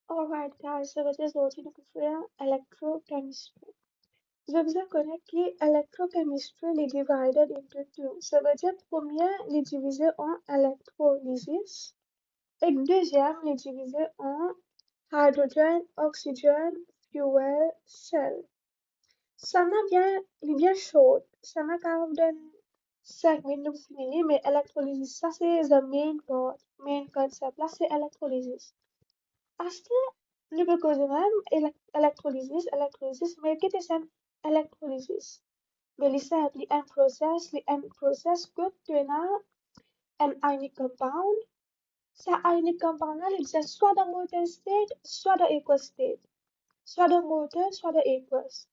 Alright guys, so this is what you prefer electrochemistry. Je vous connais que electrochemistry est divided into two. Ça veut dire premier, il est divisé en électrolysis et deuxième, il est divisé en hydrogen, oxygène, fuel, cell. Ça m'a bien, il est bien chaud. Ça m'a quand même donné 5 minutes pour finir, mais électrolysis, ça c'est the main part, main concept. Là, c'est électrolysis. Asta nu même electrolysis, mais qu'est-ce que c'est electrolysis? Mais li end process que tu as un ionic compound. Ça ionic compound là, il existe soit dans molten state, soit dans aqueous state. Soit dans molten, soit dans aqueous.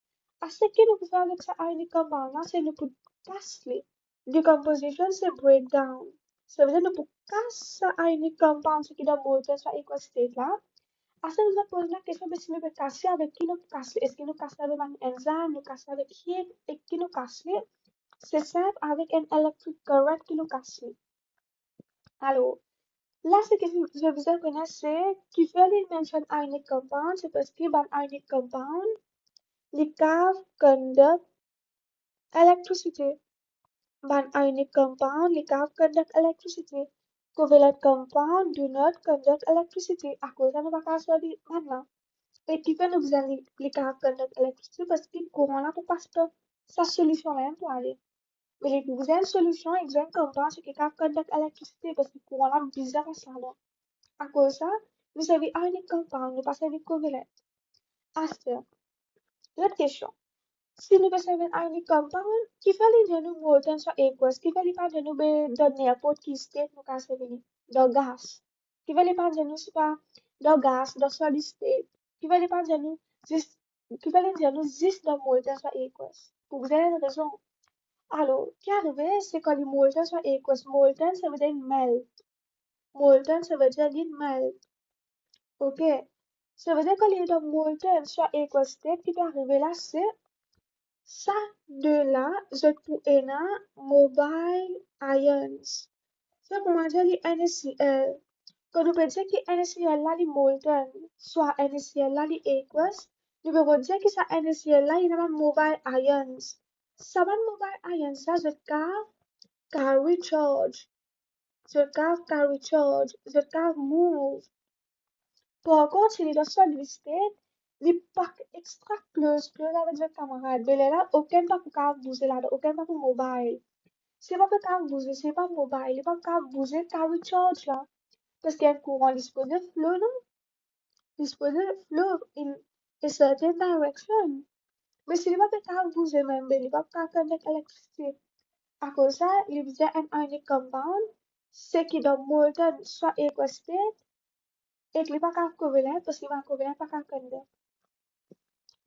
Ce que nous pouvons faire avec ça ionic compound là, c'est nous pouvons casser. Decomposition, c'est breakdown. Ça veut dire nous pouvons casser ça ionic compound, ce qui est dans molten, soit aqueous state là. Asta nous a posé la question de si nous pouvons casser avec qui nous casser. Est-ce que nous cassons avec un enzyme, nous cassons avec heat, et qui nous casse? C'est simple avec un electric current qui nous casse. Alors, là, ce que je vous apprenais, c'est qu'il fallait mention ionic compound, c'est parce que dans ionic compound, les caves conduct électricité. Dans ionic compound, les caves conduct électricité. Covalent compound do not conduct electricity. À cause de nous va casser maintenant. Et qui fait nous besoin les caractères de l'électricité parce que le courant là pour passer sa solution même pour aller. Mais les besoin une solution exacte comme pas ce qui est caractère de l'électricité parce que le courant là bizarre à ça là. À cause de ça, nous avons un compound, nous passons avec covalent. Aster. L'autre question. Si nous avons un compound, qui fait les nous molten soit aqueous, qui fait les pas de nous de n'importe qui state nous casser de gaz. Qui fait les pas de nous c'est pas de gaz, de solid state. Qui fait les pas de nous juste, qui fait les nous juste de molten soit aqueous. Pour vous avez une raison. Alors, qui arrive, c'est quand les molten soit aqueous. Molten, ça veut dire melt. Molten, ça veut dire melt. Ok? Ça veut dire que les deux molten soit aqueous state, qui peut arriver là, c'est ça de là, je peux mobile ions. Ça pour moi dire les NaCl. Quand nous peut dire que NaCl là, les molten, soit NaCl là, les aqueous, nous pouvons dire que ça NaCl là, il y a mobile ions. Ça va mobile ions, ça, je carry charge. Carry charge. Je move. Par contre, s'il est dans solid state, les packs extra plus avec votre camarade. Mais là, aucun pas pour bouger là, aucun pas pour mobile. C'est pas pour bouger, c'est pas mobile, il pas pour bouger, carry charge là. Parce qu'il y a un courant disponible, flow, non? Disponible, flow in a certain direction. Mais s'il pas pour bouger même, il pas pour connecter l'électricité. À cause de ça, il faisait un ionic compound, ce qui dans molten soit aqueous et qu'il pas covalent parce qu'il va covalent pas connecter.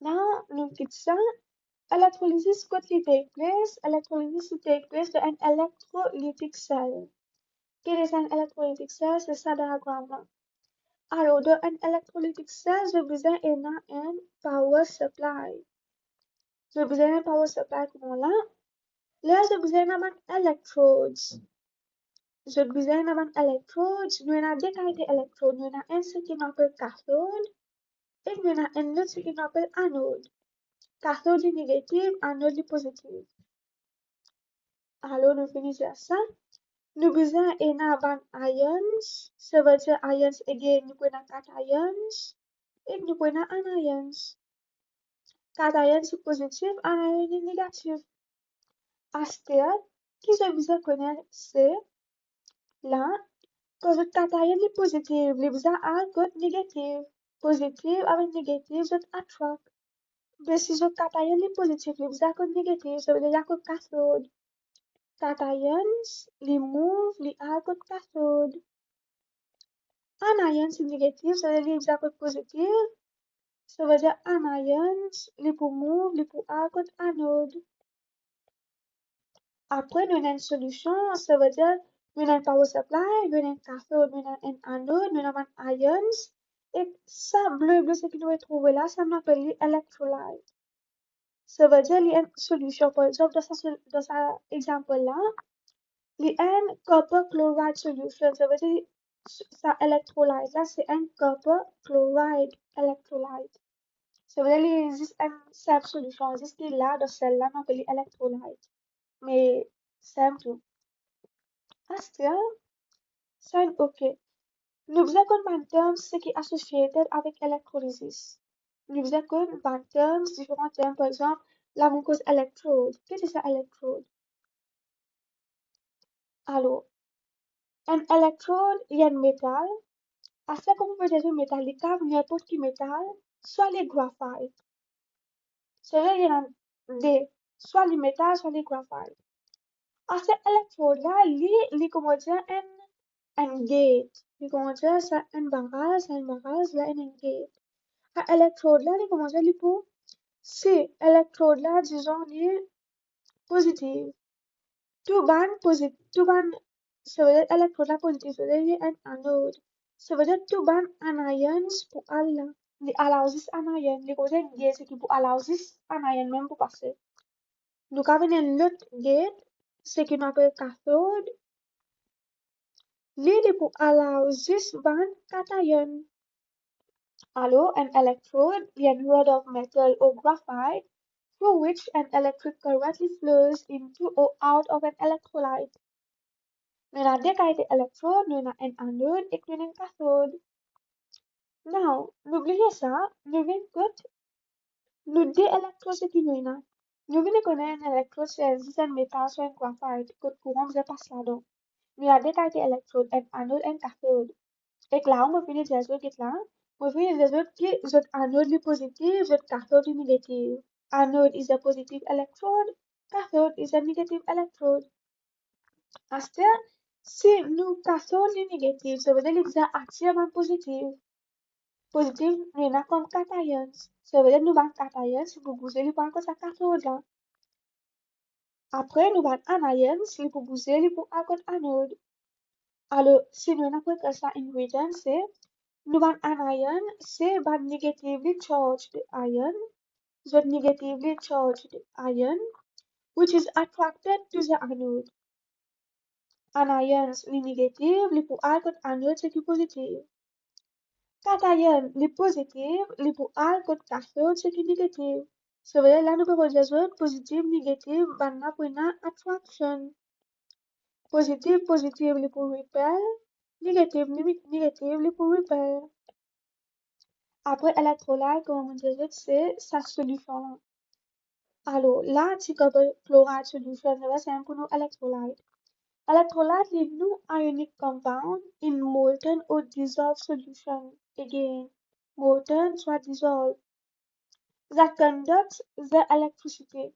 Now, nous quittons ça. Electrolysis could take place. Electrolysis to take place to an electrolytic cell. What is an electrolytic cell? C'est ça diagramme là. Alors, dans un electrolytic cell, j'ai besoin d'un power supply. J'ai besoin d'un power supply comme là. Là, j'ai besoin d'un electrodes. J'ai besoin d'un electrodes. Nous avons deux qualités d'électrodes. Nous avons un ce qu'on appelle cathode et nous avons un autre ce qu'on appelle anode. Cathode est négative, anode est positive. Alors, nous finissons ça. Nous besoin d'un ions. Ça veut dire ions again, nous prenons 4 ions. Et nous prenons un ions. 4 ions c'est positif, un ion est négatif. Astéat, qui je vous connaître, c'est là, quand votre 4 ions est positif, les besoins un code négatif. Positif avec négatif, je attract. Mais si je 4 ions est positif, les besoins code négatif, ça veut dire que cathode. 4 ions, les move, les a code cathode. Un ion c'est négatif, ça veut dire les code positif. Ça veut dire un ion, les pour move, les pour a code anode. Après, nous avons une solution, ça veut dire nous avons un power supply, nous avons un cathode, nous avons un anode, nous avons un ions. Et ça, bleu, ce que nous avons trouvé là, ça m'appelle l'électrolyte. Ça veut dire qu'il y a une solution. Par exemple, dans cet exemple-là, il y a un copper chloride solution. Ça veut dire ça électrolyte là, c'est un copper chloride électrolyte. Ça veut dire qu'il existe une simple solution, il existe là dans celle-là, on appelle électrolyte. Mais simple. Astral, c'est OK. Nous faisons comme termes ce qui est associé avec électrolysis. Nous faisons comme termes, différents termes, par exemple, la muqueuse électrode. Qu'est-ce que c'est électrode? Alors, un électrode, il y a un métal. À ce qu'on peut dire métallique, n'importe qui métal, soit les graphites. C'est-à-dire, il y a des, soit les métal, soit les graphites. À cet électrode-là, il comment dire, un gate. Il comment dire, c'est un barrage, là, un gate. À électrode-là, il comment dire, il peut, si électrode-là, disons, il est positif. Tout ban, ça veut dire électrode-là positif, ça veut dire il y a un anode. Ça veut dire tout ban anions pour Allah. Les allows this anion, les causes gate, c'est qui pour allow this anion même pour passer. Donc, avec l'autre gate, c'est qui nous appelle cathode, lui, il pour allow this ban cation. Alors, an electrode is a rod of metal or graphite through which an electric current flows into or out of an electrolyte. Nous avons des qualités électrodes, nous avons un anode et nous avons un cathode. Now, n'oubliez ça, nous venons nous deux électrodes qui nous avons. Nous venons connaître un électrode, c'est un métal, c'est un graphite, que le courant vous passe là-dedans. Nous avons des qualités électrodes, un anode et un cathode. Et là, on va finir de dire que là, on va finir de dire que votre anode est positif, votre cathode est négatif. Anode is a positive electrode, cathode is a negative electrode. Asta, si nous cathode est négatif, ça veut dire que c'est activement positif. Positif, nous avons comme cations. Ça veut dire que nous avons cations, si vous bougez, nous avons sa cathode là. Après, nous avons anions, si vous bougez, nous avons anode. Alors, si nous avons que ça ingredient, c'est nous avons anion, c'est un negatively charged ion, the negatively charged ion, which is attracted to the anode. Anions, les négatifs, les pour contre anode, c'est qui positif. Cations, les positifs, les pour contre cathode, c'est qui négatif. Ça veut dire là, nous pouvons dire positif, négatif, banna pour une attraction. Positif, positif, les pour repel, négatif, négatif, les pour repel. Après, électrolyte, comme on disait, c'est sa solution. Alors, là, si chloride solution, c'est un pour nous électrolyte. Electrolyte leave nous ionic compound in molten or dissolved solution. Again, molten soit dissolved. That conducts the electricity.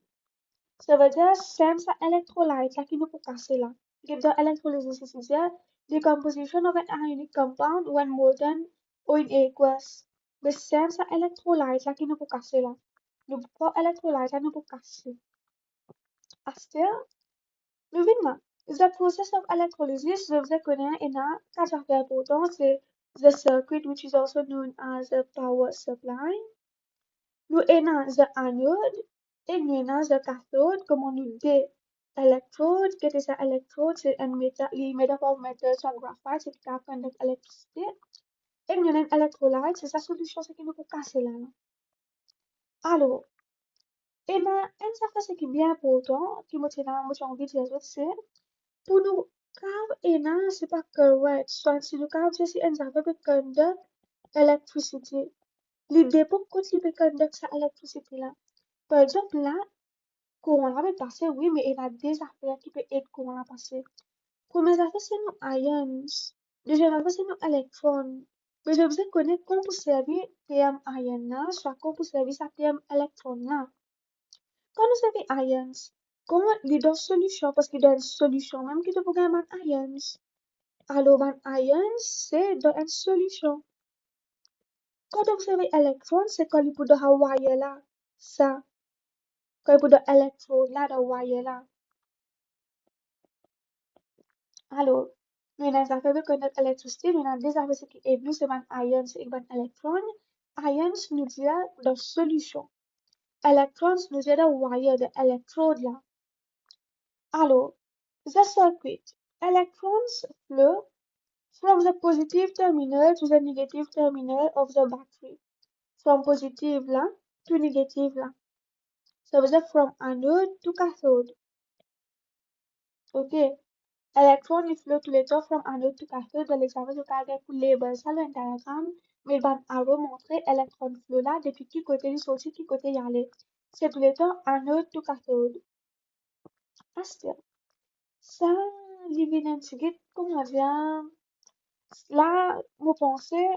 Ça veut dire, c'est ça électrolyte là qui nous peut casser là. Give the electrolysis, c'est-à-dire decomposition of an ionic compound when molten or in aqueous. Mais c'est ça électrolyte là qui nous peut casser là. Nous pas électrolyte là nous peut casser. Still, moving the process of electrolysis of the connect in a quatre affaires importantes, c'est the circuit which is also known as a power supply. Nous avons the anode et nous avons the cathode, comme on nous dit électrode, que c'est ça électrode, c'est un métal, il est made up of metal, soit graphite, c'est qui conduct électricité. Et nous avons électrolyte, c'est sa solution, c'est qui nous peut casser là. Alors, et ben, une affaire qui est bien important, qui me tient envie de dire, c'est pour nous, car et non, c'est pas correct. Soit si nous car c'est une affaire qui conduct électricité. L'idée pour qu'on peut conduct cette électricité là. Par exemple, là, courant là peut passer, oui, mais il y a des affaires qui peuvent être courant là passer. Première affaire, c'est nos ions. Deuxième affaire, c'est nos électrons. Mais je vous ai connaître comment pour servir terme ion là, soit comment pour servir ça terme électron là. Quand nous servir ions, comment les deux solutions, parce qu'il y a une solution même qui te pour gagner un ions. Alors, un ion, c'est dans une solution. Quand vous servir électron, c'est quand il peut de wire là. Ça. Quand il peut de électrode là, de wire là. Alors, nous avons affaire de connaître l'électricité, nous avons des affaires qui est plus de ions et un électron. Ions nous dit dans solution. Electrons nous dit dans wire de électrode là. Alors, the circuit. Electrons flow from the positive terminal to the negative terminal of the battery. From positive là to negative là. Ça veut dire from anode to cathode. OK. Electron il flow tout le temps from anode to cathode. Dans l'examen, je vais pour label ça le diagramme. Mais ben arrow montrer electron flow là depuis qui côté il sorti, qui côté y aller. C'est tout le temps anode to cathode. Aster. Ça, l'évidence, comment dire, là, vous pensez,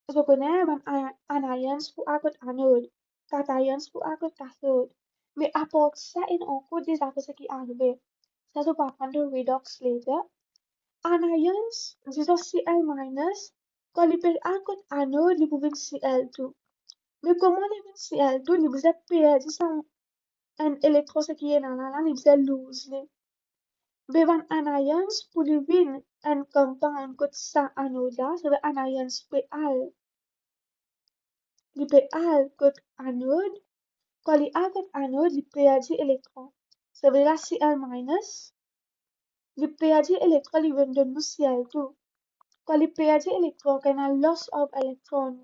je connais ben, anions pour à côté anode, cations pour à côté cathode. Mais à part ça, il y a encore des affaires qui arrivent. Ça, je vais apprendre de redox later. Anions, disons Cl-, quand ils peuvent à côté anode, ils peuvent Cl2. Mais comment les Cl2, ils peuvent perdre ça, un électron, ce qui est dans la là, ils peuvent lose. Bevan anions pour living un compound kot sa anode là, ça veut anions Pal. Li Pal kot anode, quand li A kot anode, li perd électron. Ça veut dire Cl-, li perd électron, li vient de nous Cl2. Quand li perd électron, quand a loss of electron,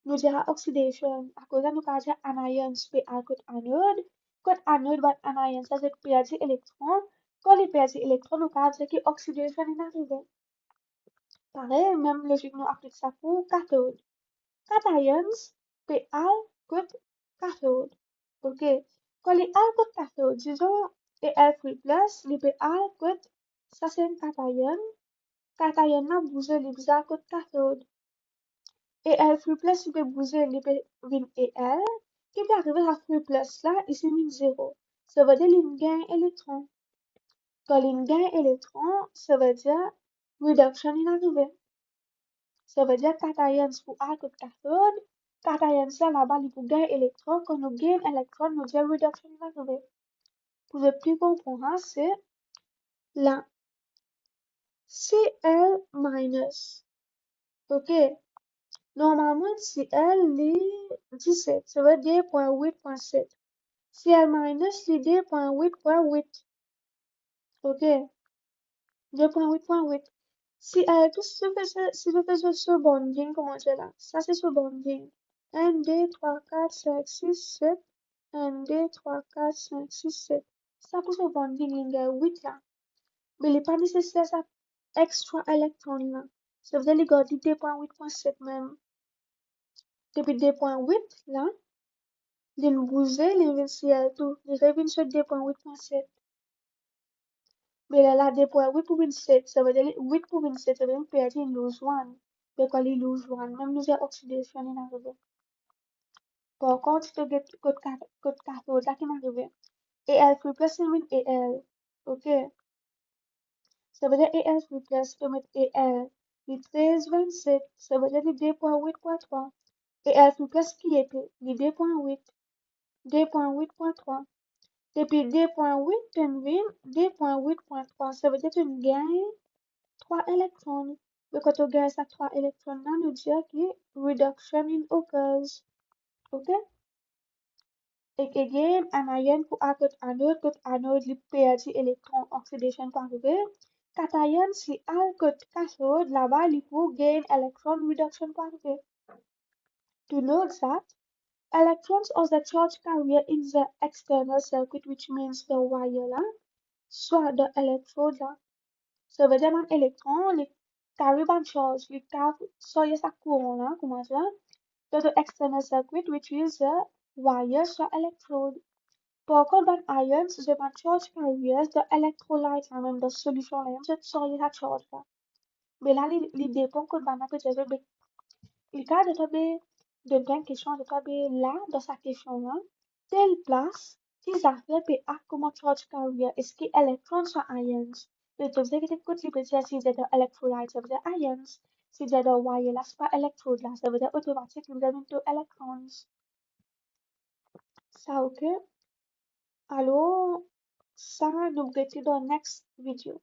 nous dira oxidation. À cause de nous dire anions Pal kot anode, bat anions, ça veut perd électron. Quand li perd électron, nous dire que oxydation est arrivé. Pareil, même logique nous applique ça pour cathode. Cations, Pal good cathode. OK. Quand les Al good cathode, disons, et Al3 plus, les Pal good, ça c'est un cation. Cation là, bouger les bizarres good cathode. Et Al3 plus, il peut bouger les vin et L. Qui peut arriver à 3 plus là, ici, min 0. Ça veut dire qu'il gagne électron. Quand il gagne électron, ça veut dire reduction in arrivé. Ça veut dire cations pour A contre cathode. Cations ça là-bas, il pour gagner électron. Quand nous gagnons électron, nous disons réduction va arriver. Pour le plus comprendre, c'est la Cl-. OK. Normalement, Cl est 17. Ça veut dire 2.8.7. Cl- est 2.8.8. OK. 2.8.8. Si, tout si je fais ce bonding, comment dire là? Ça, c'est ce bonding. 1, 2, 3, 4, 5, 6, 7. 1, 2, 3, 4, 5, 6, 7. Ça, pour ce bonding, il y a 8 là. Mais il n'est pas nécessaire, ça, extra électron là. Ça veut dire qu'il y a 2.8.7 même. Depuis 2.8 là, il bouge, il vient tout. Il revient sur 2.8.7. Mais là, 2.8 pour 27, ça veut dire 8 pour 27, ça veut dire perdre une lose one. Mais quand il lose one, même nous avons oxydation in arrivé. Par contre, tu get code cathode là qui m'arrive. Et L plus c'est et L. OK. Ça veut dire Al plus, tu mets Al. Le 13, 27, ça veut dire le 2.8.3. Et Al plus qui était le 2.8. 2.8.3. Depuis 2.8, tu viens 2.8.3. Ça veut dire que tu gagnes 3 électrons. Mais quand on gagne ces 3 électrons là, nous dit que reduction in occurs. OK? Et again, anion pour à côté anode, li perd électron oxidation par arriver. Cation, si à côté cathode, là-bas, li pour gain electron reduction par arriver. To know that, electrons are the charge carrier in the external circuit, which means the wire là, soit the electrode là. Ça veut dire un électron, les carry ban charge, les carry, soit sa courant là, comment dire, dans the external circuit, which is the wire, soit electrode. Par contre, ban ions, the ban charge carriers, the electrolyte là, même dans solution là, je soit sa charge là. Mais là, les dépend que ban que je vais, le cas de tomber, de bien question de tomber là, dans sa question là, telle place, qu'ils affaires à comment charge carrier, est-ce que électrons soit ions? Mais tu sais que tu écoutes les si c'est un electrolyte, ça veut dire ions. Si c'est un wire là, c'est pas électrode là, ça veut dire automatiquement, vous avez deux électrons. Ça, ok? Alors, ça, nous verrons dans la next vidéo.